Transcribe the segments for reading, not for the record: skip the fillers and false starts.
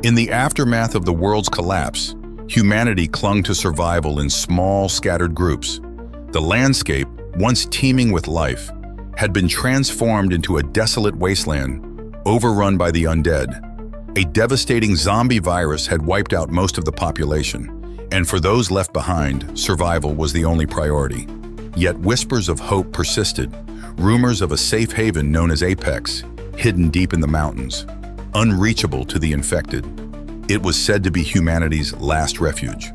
In the aftermath of the world's collapse, humanity clung to survival in small, scattered groups. The landscape, once teeming with life, had been transformed into a desolate wasteland, overrun by the undead. A devastating zombie virus had wiped out most of the population, and for those left behind, survival was the only priority. Yet whispers of hope persisted, rumors of a safe haven known as Apex, hidden deep in the mountains, unreachable to the infected. It was said to be humanity's last refuge.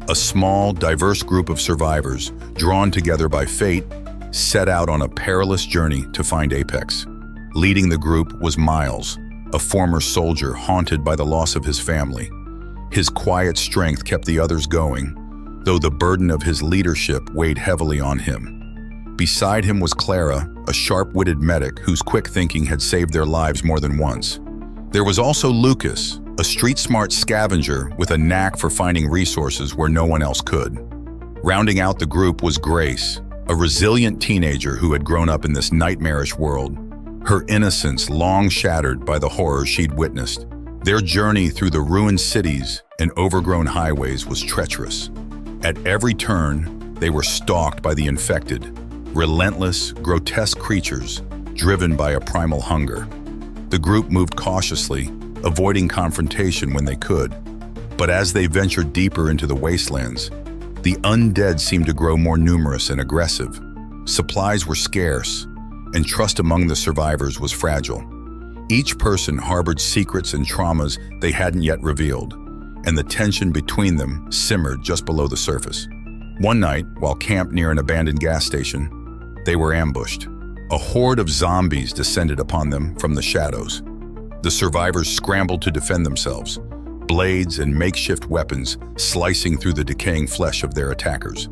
A small, diverse group of survivors, drawn together by fate, set out on a perilous journey to find Apex. Leading the group was Miles, a former soldier haunted by the loss of his family. His quiet strength kept the others going, though the burden of his leadership weighed heavily on him. Beside him was Cara, a sharp-witted medic whose quick thinking had saved their lives more than once. There was also Lucas, a street-smart scavenger with a knack for finding resources where no one else could. Rounding out the group was Grace, a resilient teenager who had grown up in this nightmarish world, her innocence long shattered by the horror she'd witnessed. Their journey through the ruined cities and overgrown highways was treacherous. At every turn, they were stalked by the infected, relentless, grotesque creatures driven by a primal hunger. The group moved cautiously, avoiding confrontation when they could. But as they ventured deeper into the wastelands, the undead seemed to grow more numerous and aggressive. Supplies were scarce, and trust among the survivors was fragile. Each person harbored secrets and traumas they hadn't yet revealed, and the tension between them simmered just below the surface. One night, while camped near an abandoned gas station, they were ambushed. A horde of zombies descended upon them from the shadows. The survivors scrambled to defend themselves, blades and makeshift weapons slicing through the decaying flesh of their attackers.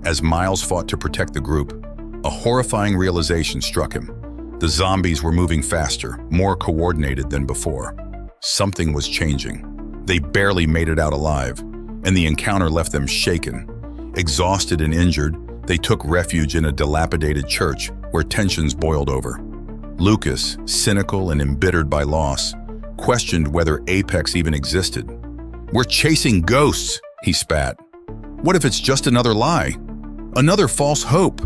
As Miles fought to protect the group, a horrifying realization struck him. The zombies were moving faster, more coordinated than before. Something was changing. They barely made it out alive, and the encounter left them shaken. Exhausted and injured, they took refuge in a dilapidated church where tensions boiled over. Lucas, cynical and embittered by loss, questioned whether Apex even existed. "We're chasing ghosts," he spat. "What if it's just another lie? Another false hope?"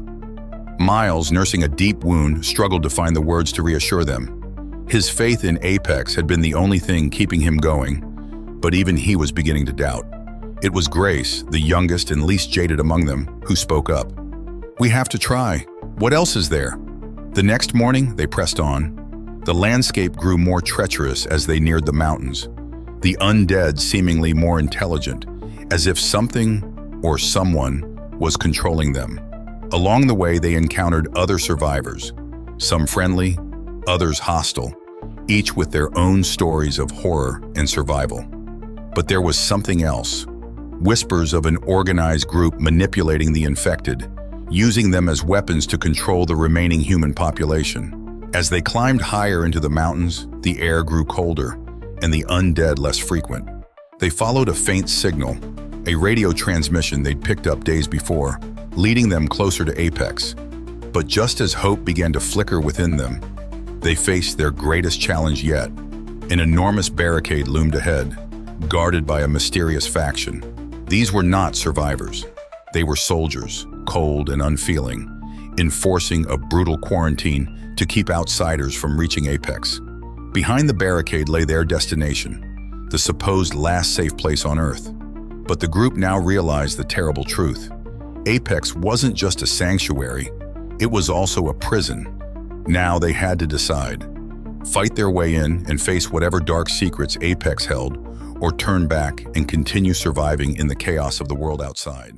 Miles, nursing a deep wound, struggled to find the words to reassure them. His faith in Apex had been the only thing keeping him going, but even he was beginning to doubt. It was Grace, the youngest and least jaded among them, who spoke up. "We have to try. What else is there?" The next morning, they pressed on. The landscape grew more treacherous as they neared the mountains, the undead seemingly more intelligent, as if something or someone was controlling them. Along the way, they encountered other survivors, some friendly, others hostile, each with their own stories of horror and survival. But there was something else. Whispers of an organized group manipulating the infected, using them as weapons to control the remaining human population. As they climbed higher into the mountains, the air grew colder, and the undead less frequent. They followed a faint signal, a radio transmission they'd picked up days before, leading them closer to Apex. But just as hope began to flicker within them, they faced their greatest challenge yet. An enormous barricade loomed ahead, guarded by a mysterious faction. These were not survivors. They were soldiers, cold and unfeeling, enforcing a brutal quarantine to keep outsiders from reaching Apex. Behind the barricade lay their destination, the supposed last safe place on Earth. But the group now realized the terrible truth. Apex wasn't just a sanctuary, it was also a prison. Now they had to decide: fight their way in and face whatever dark secrets Apex held, or turn back and continue surviving in the chaos of the world outside.